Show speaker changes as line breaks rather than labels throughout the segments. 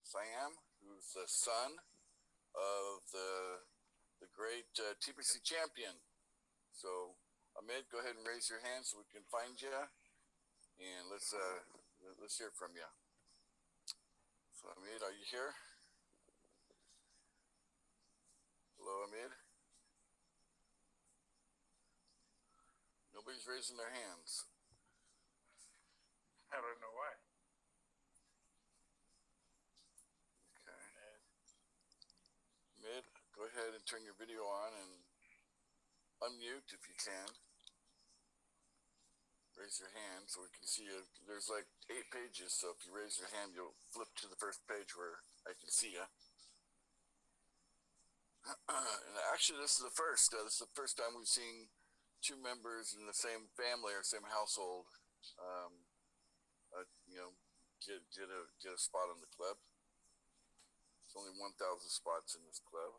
Siam, who's the son of the great TBC champion. So, Ahmed, go ahead and raise your hand so we can find you, and let's hear from you. So, Ahmed, are you here? Hello, Ahmed. Nobody's raising their hands.
I don't know why.
Okay. Ahmed, go ahead and turn your video on and unmute if you can. Raise your hand so we can see you. There's like 8 pages, so if you raise your hand, you'll flip to the first page where I can see you. And actually, this is the first. This is the first time we've seen 2 members in the same family or same household, get a spot on the club. There's only 1,000 spots in this club.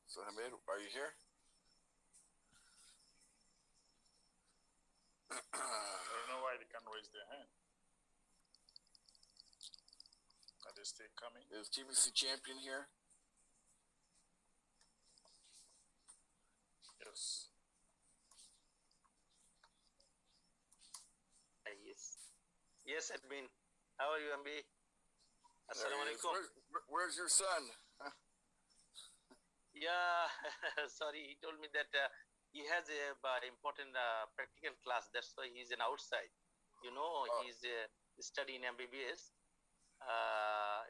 So, Hamid, are you here?
I don't know why they can't raise their hand. Are they still coming?
Is TBC champion here?
Yes.
Yes. Yes, admin. How are you, MB? Assalamu alaikum.
Where's your son?
Yeah, sorry. He told me that he has a important practical class. That's why he's an outside. You know, he's studying MBBS.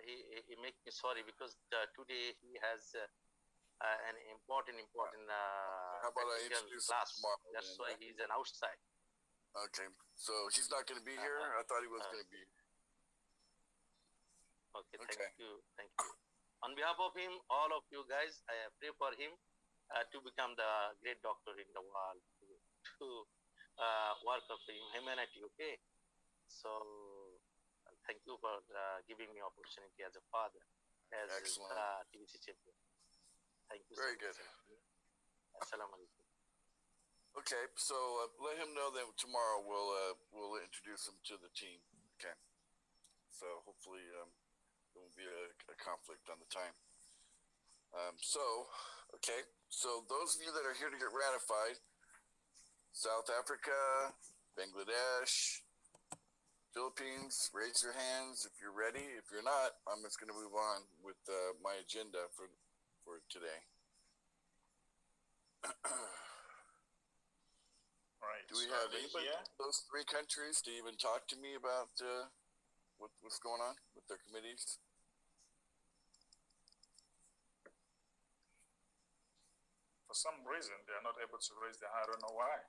He make me sorry because today he has an important
How about I introduce
class.
Tomorrow,
that's why he's an outside.
Okay, so he's not going to be here. I thought he was going to be.
Okay, thank you. On behalf of him, all of you guys, I pray for him to become the great doctor in the world, to work of humanity. Okay, so thank you for giving me opportunity as a father, as TBC champion. Thank you.
Very good.
Assalamu alaikum.
Okay, so let him know that tomorrow we'll introduce him to the team. Okay, so hopefully there won't be a conflict on the time. So those of you that are here to get ratified, South Africa, Bangladesh, Philippines, raise your hands if you're ready. If you're not, I'm just going to move on with my agenda for today.
Right.
Do we have anybody in those 3 countries to even talk to me about what's going on with their committees?
For some reason, they are not able to raise their hand. I don't know why.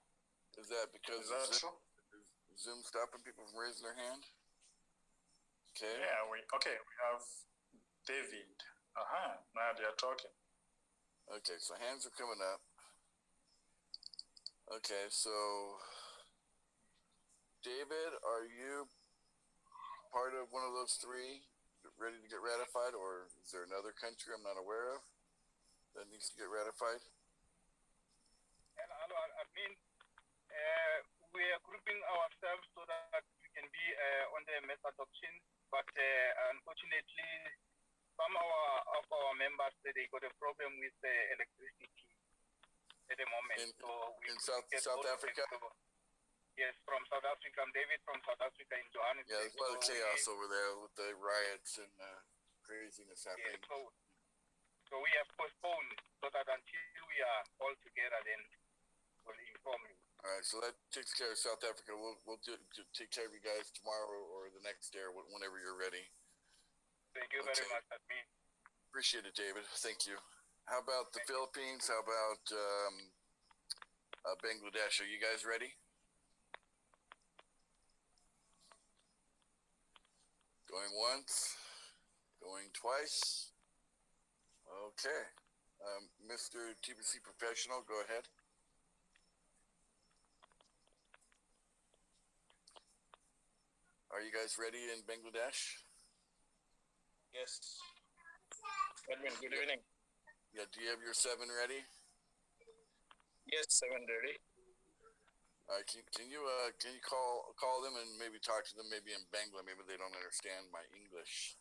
Is that because
is
Zoom stopping people from raising their hand? Okay.
Yeah. We have David. Now they are talking.
Okay, so hands are coming up. Okay, so David, are you part of one of those 3 ready to get ratified, or is there another country I'm not aware of that needs to get ratified?
Hello, admin. We are grouping ourselves so that we can be on the mass adoption, but unfortunately, some of our members they got a problem with the electricity at the moment.
In South Africa?
Yes, from South Africa. I'm David from South Africa in Johannesburg.
Yeah, there's a lot of chaos over there with the riots and craziness happening.
Yeah, so we have postponed so that until we are all together, then we'll inform you.
All right, so that takes care of South Africa. We'll take care of you guys tomorrow or the next day or whenever you're ready.
Thank you very much, admin.
Appreciate it, David. Thank you. How about the Philippines? How about Bangladesh? Are you guys ready? Going once, going twice. Okay. Mr. TBC Professional, go ahead. Are you guys ready in Bangladesh?
Yes. Edwin, good evening.
Yeah, do you have your 7 ready?
Yes, 7 ready.
All right, can you call them and maybe talk to them maybe in Bangla? Maybe they don't understand my English.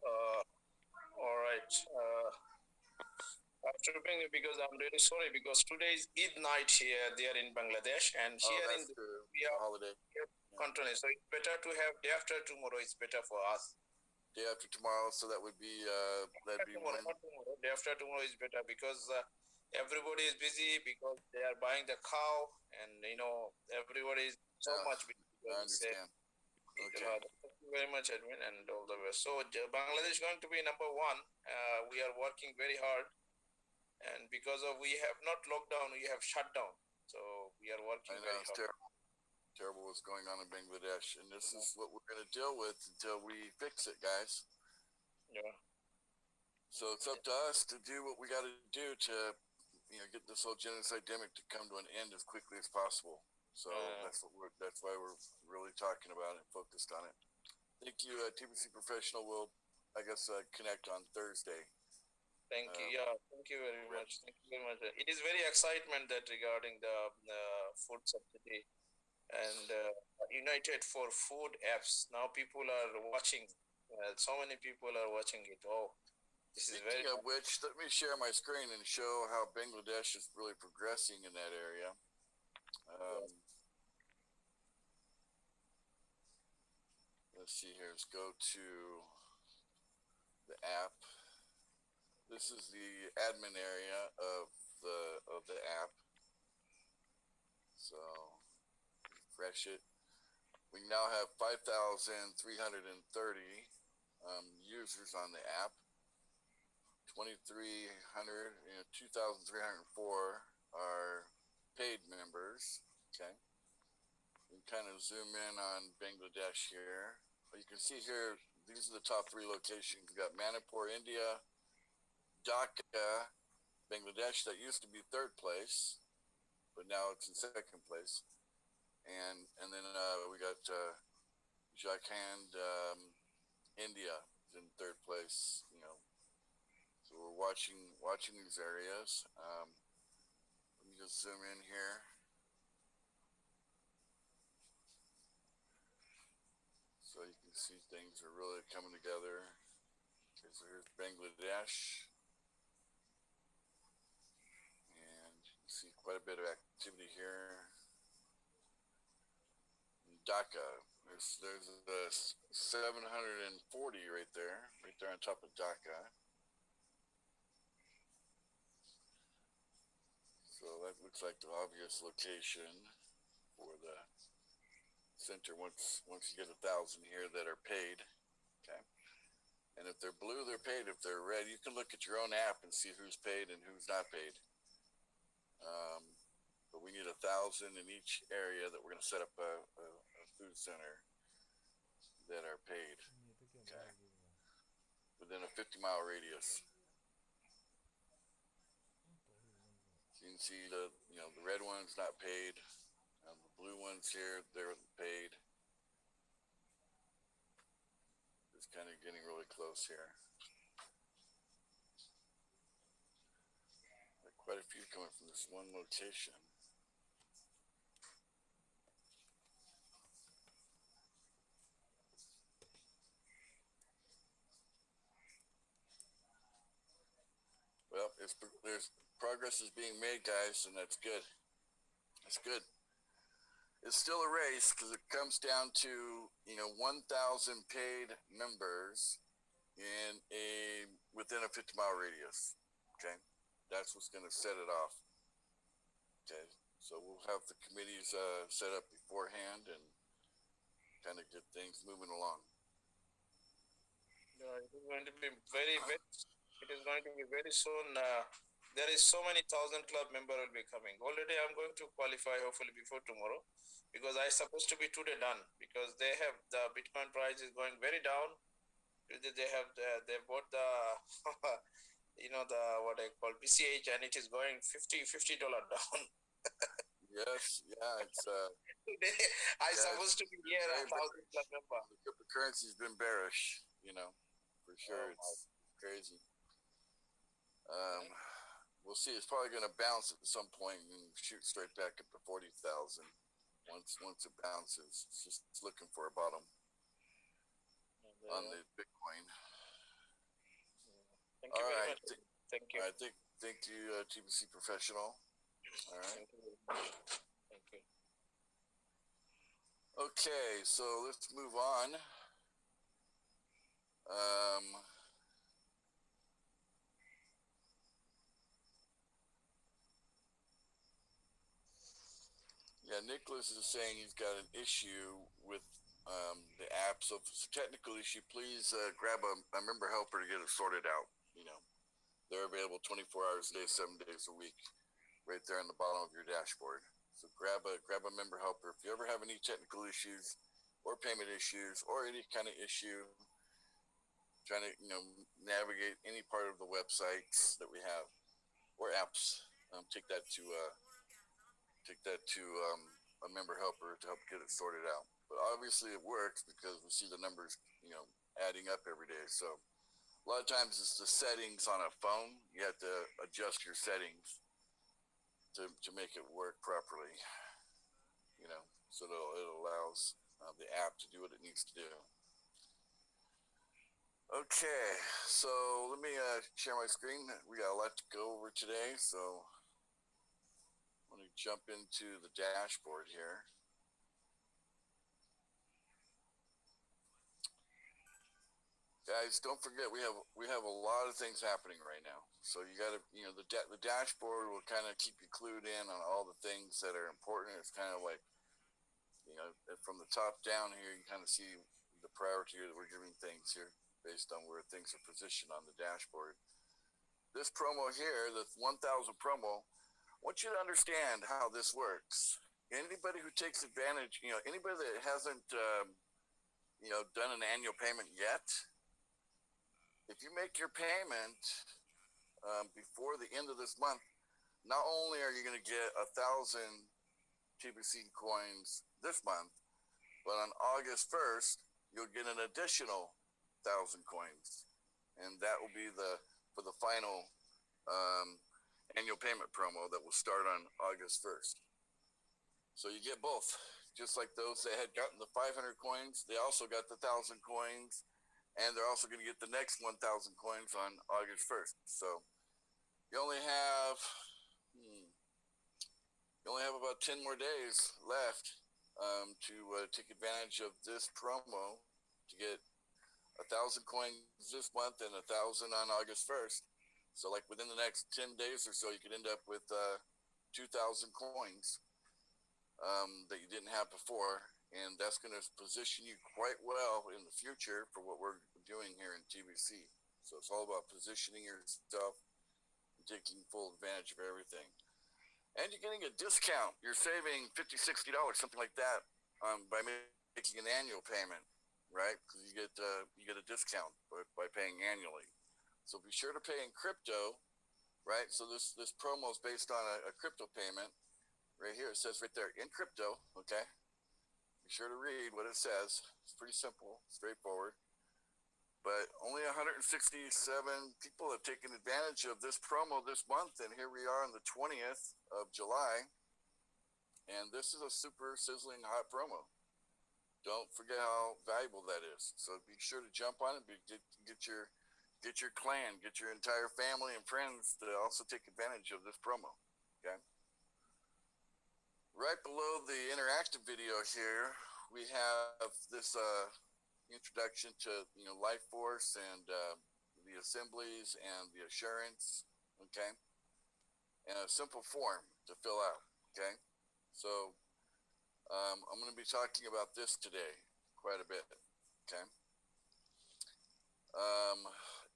All right. After being, because I'm really sorry because today is Eid night here there in Bangladesh, and
Oh,
here in
that's true.
we
The
are
holiday.
control. So it's better to have day after tomorrow. It's better for us.
Day after tomorrow, so that would be that'd be
Tomorrow,
when.
not tomorrow. Day after tomorrow is better because everybody is busy because they are buying the cow, and everybody is so
Yeah,
much busy.
I
Because,
understand. Okay.
thank you very much, Edwin, and all the best. So Bangladesh is going to be number one. We are working very hard, and because of we have not locked down, we have shut down. So we are working
I know
very
it's
hard.
terrible what's going on in Bangladesh, and this is what we're going to deal with until we fix it, guys.
Yeah.
So it's up to us to do what we got to do to, get this whole genocide demic to come to an end as quickly as possible. So that's why we're really talking about it, focused on it. Thank you, TBC Professional. We'll, I guess, connect on Thursday.
Thank you. Yeah, thank you very much. Thank you very much. It is very excitement that regarding the food subsidy and United for Food apps. Now people are watching. So many people are watching it. Oh, this is very.
Speaking of which, let me share my screen and show how Bangladesh is really progressing in that area. Let's see here. Let's go to the app. This is the admin area of the app. So refresh it. We now have 5,330 users on the app. 2,304 are paid members. Okay. We can kind of zoom in on Bangladesh here. You can see here, these are the top 3 locations. We've got Manipur, India, Dhaka, Bangladesh, that used to be 3rd place, but now it's in 2nd place. And then we got Jharkhand, India is in 3rd place. So we're watching these areas. Let me just zoom in here. So you can see things are really coming together. Okay, so here's Bangladesh. And you can see quite a bit of activity here. Dhaka, there's a 740 right there on top of Dhaka. So that looks like the obvious location for the center once you get 1,000 here that are paid. Okay. And if they're blue, they're paid. If they're red, you can look at your own app and see who's paid and who's not paid. But we need 1,000 in each area that we're going to set up a food center that are paid. Okay. Within a 50-mile radius. So you can see the red one's not paid. The blue ones here, they're paid. It's kind of getting really close here. Quite a few coming from this one location. Well, there's progress is being made, guys, and that's good. That's good. It's still a race because it comes down to 1,000 paid members within a 50-mile radius. Okay, that's what's going to set it off. Okay, so we'll have the committees set up beforehand and kind of get things moving along.
It is going to be very. It is going to be very soon. There is so many thousand club member will be coming. Already, I'm going to qualify hopefully before tomorrow, because I supposed to be today done, because they have the Bitcoin price is going very down. They bought the the what I call PCH, and it is going $50 down.
Yes, yeah, it's
Today I supposed to be here 1,000 club member.
The cryptocurrency's been bearish, for sure. It's crazy. We'll see. It's probably going to bounce at some point and shoot straight back up to 40,000. Once it bounces, it's just looking for a bottom on the Bitcoin.
Thank you
All
very
right.
much. Thank you.
All right. Thank you, TBC professional. All right.
Thank you very much. Thank you.
Okay, so let's move on. Yeah, Nicholas is saying he's got an issue with the app. So if it's a technical issue, please grab a member helper to get it sorted out. You know, they're available 24 hours a day, 7 days a week, right there on the bottom of your dashboard. So grab a member helper. If you ever have any technical issues or payment issues or any kind of issue trying to navigate any part of the websites that we have or apps, take that to a member helper to help get it sorted out. But obviously it works because we see the numbers adding up every day. So a lot of times it's the settings on a phone. You have to adjust your settings to make it work properly, so it allows the app to do what it needs to do. Okay, so let me share my screen. We got a lot to go over today, so I'm going to jump into the dashboard here. Guys, don't forget we have a lot of things happening right now. So you got to the dashboard will kind of keep you clued in on all the things that are important. It's kind of like from the top down here, you kind of see the priority that we're giving things here based on where things are positioned on the dashboard. This promo here, the 1000 promo, I want you to understand how this works. Anybody who takes advantage, anybody that hasn't, done an annual payment yet, if you make your payment before the end of this month, not only are you going to get 1,000 TBC coins this month, but on August 1st, you'll get an additional 1,000 coins, and that will be for the final annual payment promo that will start on August 1st. So you get both, just like those that had gotten the 500 coins, they also got the 1,000 coins, and they're also going to get the next 1,000 coins on August 1st. So you only have about 10 more days left to take advantage of this promo to get 1,000 coins this month and 1,000 on August 1st. So like within the next 10 days or so, you could end up with 2,000 coins that you didn't have before. And that's going to position you quite well in the future for what we're doing here in TBC. So it's all about positioning yourself and taking full advantage of everything. And you're getting a discount. You're saving $50, $60, something like that, by making an annual payment. Right? Because you get a discount by paying annually. So be sure to pay in crypto, right? So this promo is based on a crypto payment. Right here, it says right there, in crypto, okay? Be sure to read what it says. It's pretty simple, straightforward. But only 167 people have taken advantage of this promo this month, and here we are on the 20th of July. And this is a super sizzling hot promo. Don't forget how valuable that is. So be sure to jump on it. Get your clan, get your entire family and friends to also take advantage of this promo. Okay. Right below the interactive video here, we have this introduction to Life Force and the assemblies and the assurance. Okay, and a simple form to fill out. Okay, so. I'm going to be talking about this today quite a bit, okay?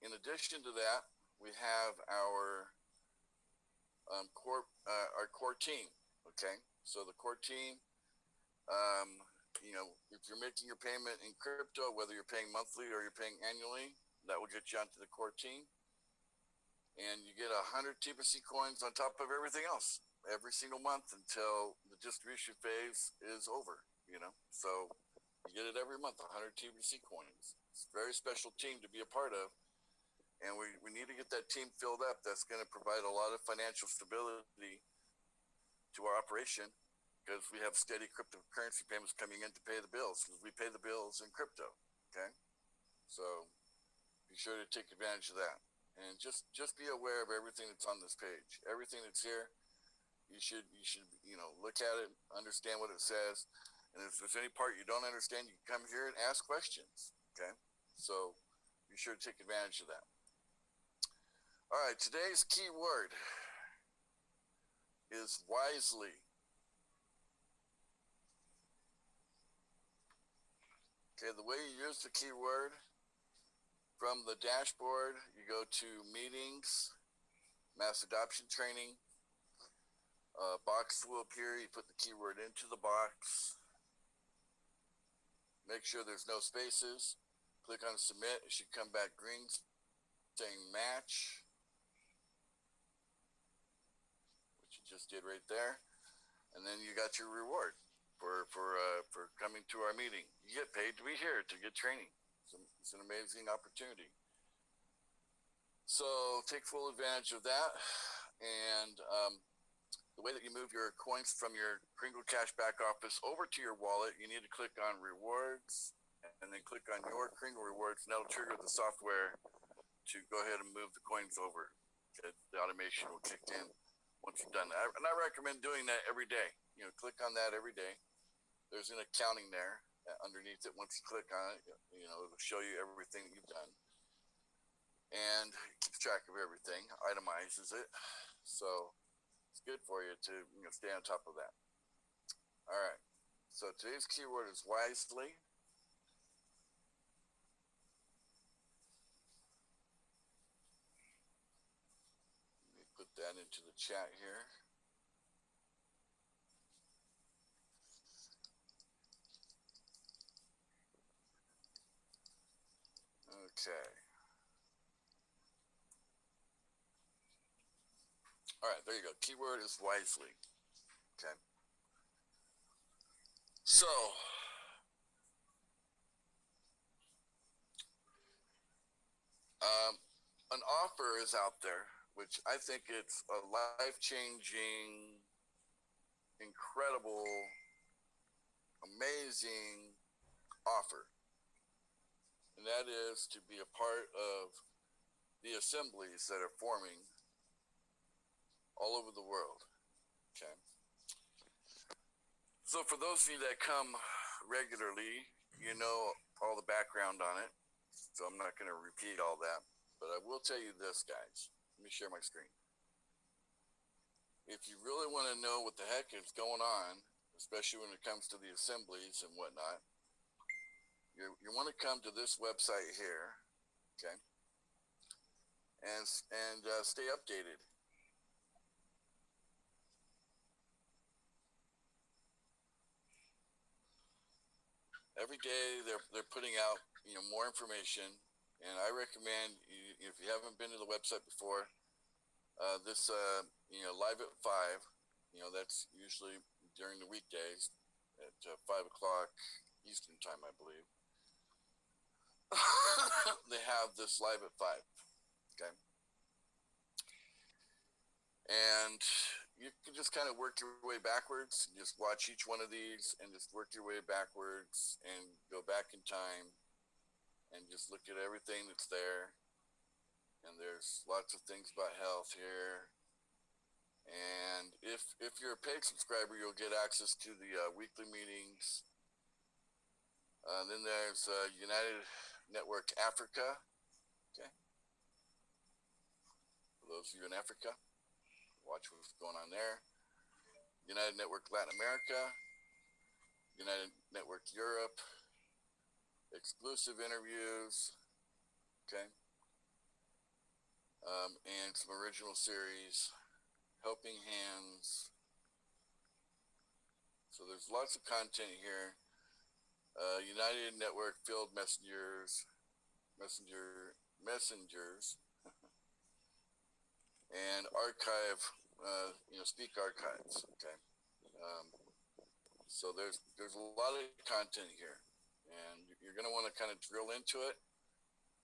In addition to that, we have our core team, okay? So the core team, if you're making your payment in crypto, whether you're paying monthly or you're paying annually, that will get you onto the core team. And you get 100 TBC coins on top of everything else every single month until the distribution phase is over, So you get it every month, 100 TBC coins. It's a very special team to be a part of. And we need to get that team filled up. That's going to provide a lot of financial stability to our operation because we have steady cryptocurrency payments coming in to pay the bills because we pay the bills in crypto, okay? So be sure to take advantage of that. and just be aware of everything that's on this page. Everything that's here, you should look at it, understand what it says, and if there's any part you don't understand, you can come here and ask questions. Okay, so be sure to take advantage of that. All right, today's key word is wisely. Okay, the way you use the keyword, from the dashboard, you go to meetings, mass adoption training. Box will appear. You put the keyword into the box. Make sure there's no spaces. Click on submit. It should come back green saying match, which you just did right there. And then you got your reward for coming to our meeting. You get paid to be here to get training. It's an amazing opportunity. So take full advantage of that. And the way that you move your coins from your Kringle Cash back office over to your wallet, you need to click on rewards and then click on your Kringle rewards, and that'll trigger the software to go ahead and move the coins over. Okay, the automation will kick in once you've done that. And I recommend doing that every day. Click on that every day. There's an accounting there underneath it. Once you click on it, it'll show you everything that you've done. And it keeps track of everything, itemizes it. So it's good for you to stay on top of that. All right. So today's keyword is wisely. Let me put that into the chat here. Okay. All right, there you go. Keyword is wisely. Okay. So, an offer is out there, which I think it's a life-changing, incredible, amazing offer. And that is to be a part of the assemblies that are forming all over the world. Okay. So for those of you that come regularly, you know all the background on it. So I'm not going to repeat all that. But I will tell you this, guys. Let me share my screen. If you really want to know what the heck is going on, especially when it comes to the assemblies and whatnot, you want to come to this website here, okay, and stay updated. Every day they're putting out more information, and I recommend if you haven't been to the website before, this live at 5, that's usually during the weekdays at 5 o'clock Eastern time, I believe. They have this live at 5. Okay. And you can just kind of work your way backwards, just watch each one of these and just work your way backwards and go back in time and just look at everything that's there. And there's lots of things about health here. And if you're a paid subscriber, you'll get access to the weekly meetings. Then there's United Network Africa. Okay. For those of you in Africa, watch what's going on there. United Network Latin America, United Network Europe, exclusive interviews, okay, and some original series, Helping Hands. So there's lots of content here. United Network Field Messengers, and archive, speak archives. Okay. So there's a lot of content here, and you're going to want to kind of drill into it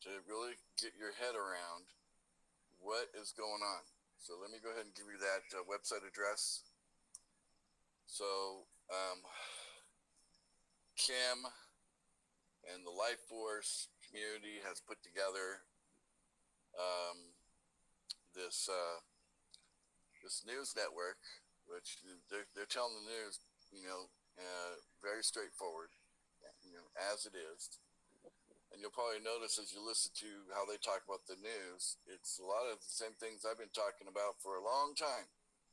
to really get your head around what is going on. So let me go ahead and give you that website address. So Kim and the Life Force community has put together this this news network, which they're telling the news, very straightforward, as it is. And you'll probably notice as you listen to how they talk about the news, it's a lot of the same things I've been talking about for a long time,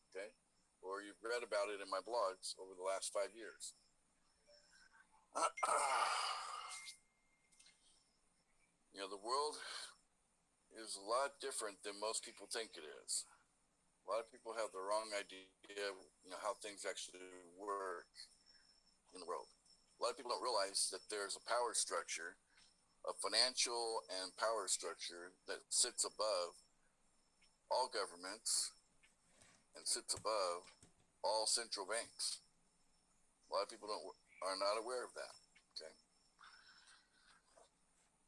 okay? Or you've read about it in my blogs over the last 5 years. The world is a lot different than most people think it is. A lot of people have the wrong idea, how things actually work in the world. A lot of people don't realize that there's a power structure, a financial and power structure that sits above all governments and sits above all central banks. A lot of people are not aware of that. Okay.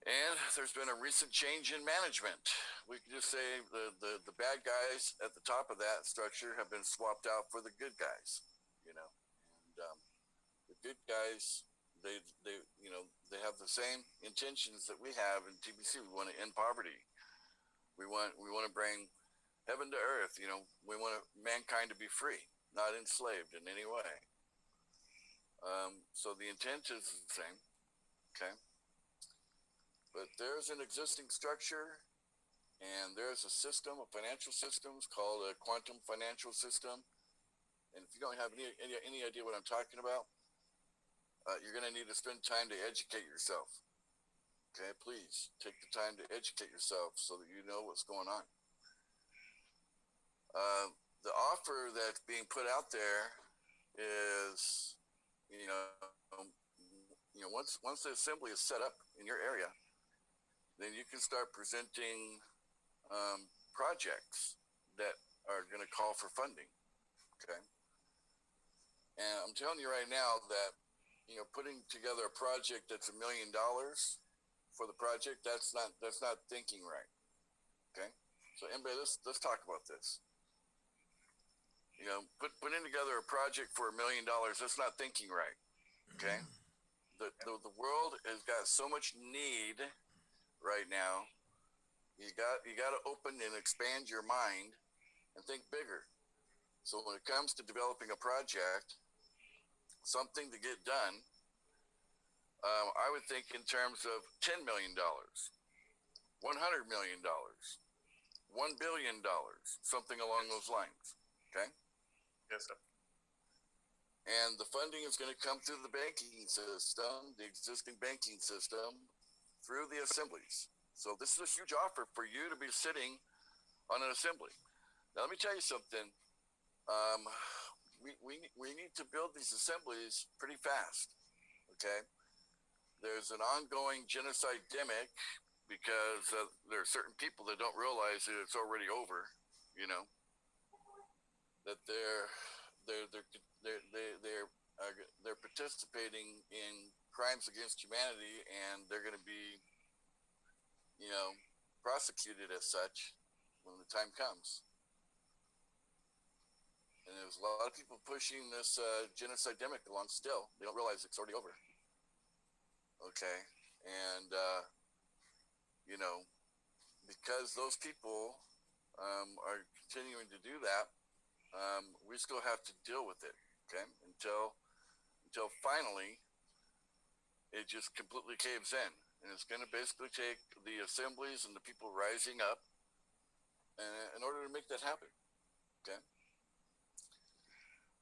And there's been a recent change in management. We can just say the bad guys at the top of that structure have been swapped out for the good guys, and the good guys, they have the same intentions that we have in TBC. We want to end poverty. We want to bring heaven to earth. We want mankind to be free, not enslaved in any way. So the intent is the same. Okay. But there's an existing structure, and there's a system of financial systems called a quantum financial system. And if you don't have any idea what I'm talking about, you're going to need to spend time to educate yourself. Okay, please take the time to educate yourself so that you know what's going on. The offer that's being put out there is, once the assembly is set up in your area, then you can start presenting projects that are going to call for funding. Okay. And I'm telling you right now that, putting together a project that's $1 million for the project, that's not thinking right. Okay. So anybody, let's talk about this. Putting together a project for $1 million, that's not thinking right. Okay. The world has got so much need right now. You got to open and expand your mind and think bigger. So when it comes to developing a project, something to get done, I would think in terms of $10 million, $100 million, $1 billion, something along those lines. Okay.
Yes, sir.
And the funding is going to come through the banking system, the existing banking system, through the assemblies. So this is a huge offer for you to be sitting on an assembly. Now, let me tell you something. We need to build these assemblies pretty fast. Okay. There's an ongoing genocide-demic because there are certain people that don't realize that it's already over. That they're participating in crimes against humanity, and they're going to be, prosecuted as such when the time comes. And there's a lot of people pushing this genocide-demic along still. They don't realize it's already over. Okay. And, because those people are continuing to do that, we still have to deal with it. Okay. Until finally it just completely caves in. And it's going to basically take the assemblies and the people rising up in order to make that happen. Okay.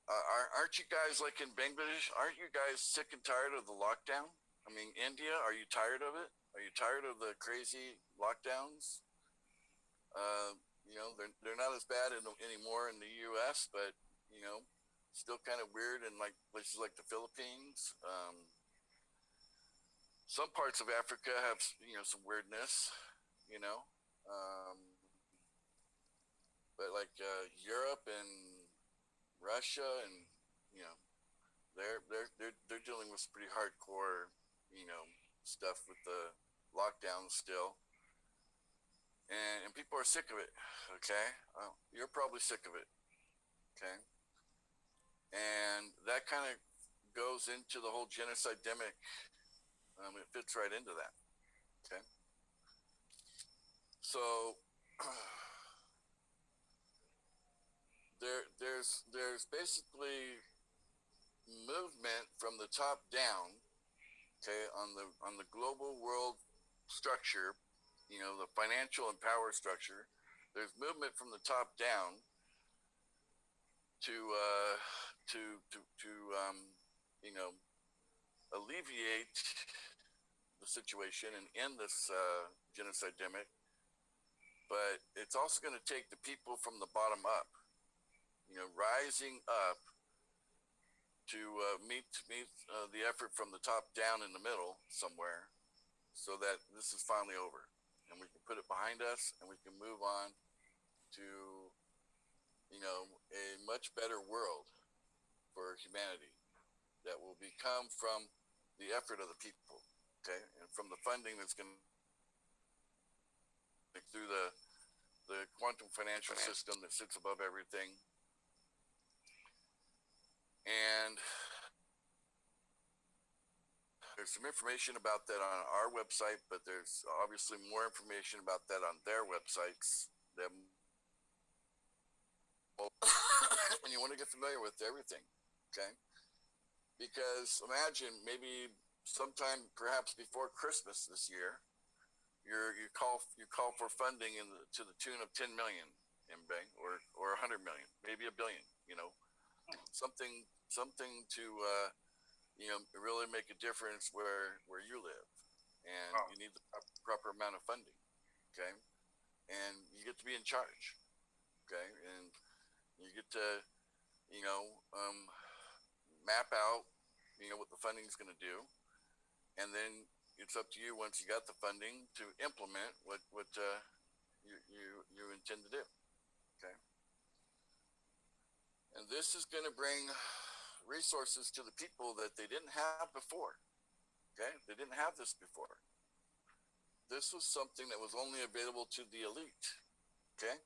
Aren't you guys like in Bangladesh? Aren't you guys sick and tired of the lockdown? I mean, India, are you tired of it? Are you tired of the crazy lockdowns? They're not as bad anymore in the U.S., but still kind of weird in like places like the Philippines. Some parts of Africa have some weirdness, but like Europe and Russia and they're dealing with some pretty hardcore stuff with the lockdown still, and people are sick of it. Okay, you're probably sick of it. Okay, and that kind of goes into the whole genocide-demic. It fits right into that. Okay, so there's basically movement from the top down, okay, on the global world structure, the financial and power structure. There's movement from the top down to you know alleviate the situation and end this genocidemic. But it's also going to take the people from the bottom up, rising up to meet the effort from the top down in the middle somewhere, so that this is finally over and we can put it behind us and we can move on to a much better world for humanity that will become from the effort of the people, okay, and from the funding that's going to through the quantum financial system that sits above everything. And there's some information about that on our website, but there's obviously more information about that on their websites. And you want to get familiar with everything, okay? Because imagine maybe sometime perhaps before Christmas this year, you call for funding to the tune of 10 million MB or 100 million, maybe a billion, something to really make a difference where you live, and you need the proper amount of funding, okay? And you get to be in charge, okay? And you get to map out what the funding is going to do, and then it's up to you once you got the funding to implement what you intend to do, okay? And this is going to bring resources to the people that they didn't have before, okay? They didn't have this before. This was something that was only available to the elite, okay?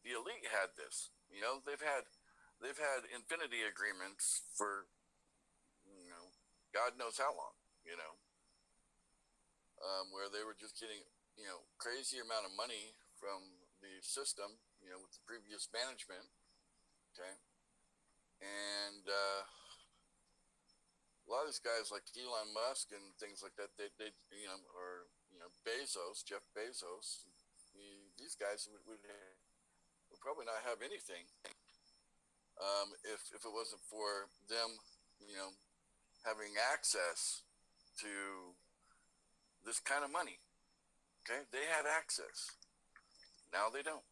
The elite had this. They've had infinity agreements for God knows how long, where they were just getting crazy amount of money from the system, with the previous management, okay? And a lot of these guys like Elon Musk and things like that, they or Bezos, Jeff Bezos, these guys would probably not have anything if it wasn't for them, having access to this kind of money. Okay, they had access. Now they don't.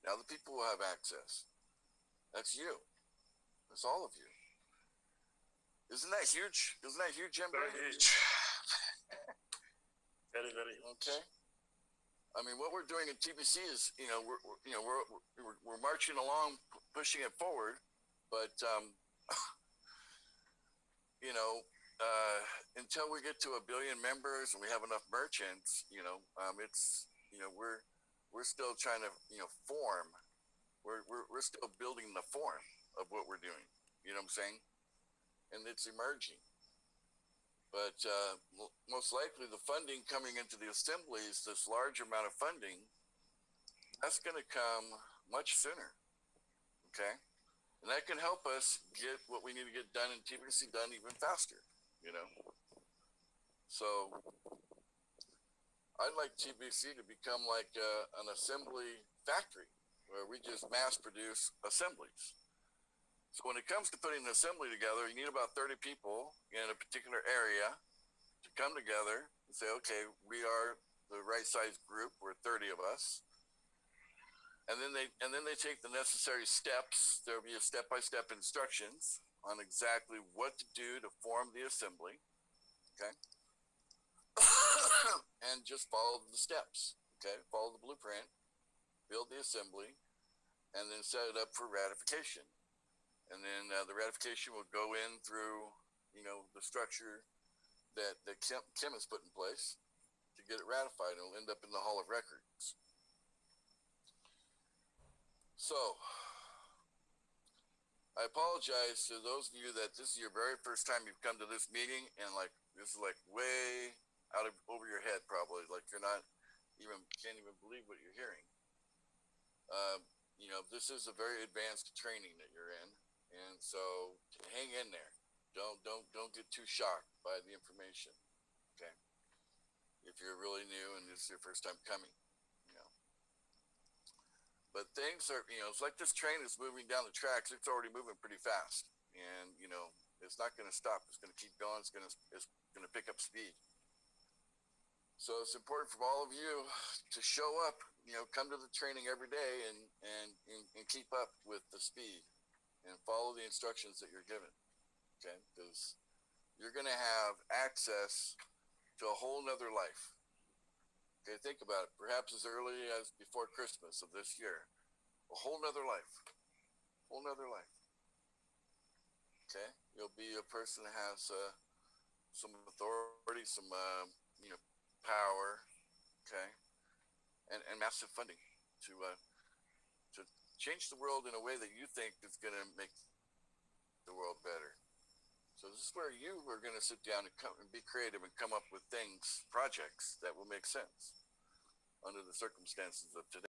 Now the people will have access. That's you. That's all of you. Isn't that huge? Isn't that huge, Jim?
Very huge. Very, very huge.
Okay. I mean, what we're doing in TBC is, we're marching along, pushing it forward, but until we get to 1 billion members and we have enough merchants, it's we're still trying to form. We're still building the form of what we're doing. You know what I'm saying? And it's emerging. But most likely the funding coming into the assemblies, this large amount of funding, that's going to come much sooner, okay? And that can help us get what we need to get done in TBC done even faster, So I'd like TBC to become like an assembly factory where we just mass produce assemblies. So when it comes to putting an assembly together, you need about 30 people in a particular area to come together and say, okay, we are the right size group. We're 30 of us. And then they take the necessary steps. There'll be a step-by-step instructions on exactly what to do to form the assembly. Okay. And just follow the steps. Okay. Follow the blueprint, build the assembly, and then set it up for ratification. And then the ratification will go in through, the structure that Kim has put in place to get it ratified. It'll end up in the Hall of Records. So, I apologize to those of you that this is your very first time you've come to this meeting, and this is way over your head probably. Like you're not can't even believe what you're hearing. this is a very advanced training that you're in, and so hang in there. Don't get too shocked by the information. Okay, if you're really new and this is your first time coming, you know. But things are, it's like this train is moving down the tracks. It's already moving pretty fast, and it's not going to stop. It's going to keep going. It's going to pick up speed. So it's important for all of you to show up, come to the training every day and keep up with the speed and follow the instructions that you're given. Okay, because you're going to have access to a whole nother life. Okay, think about it. Perhaps as early as before Christmas of this year, a whole nother life, whole nother life. Okay, you'll be a person that has some authority, some power. Okay, and massive funding to change the world in a way that you think is going to make the world better. So this is where you are going to sit down and be creative and come up with projects that will make sense under the circumstances of today.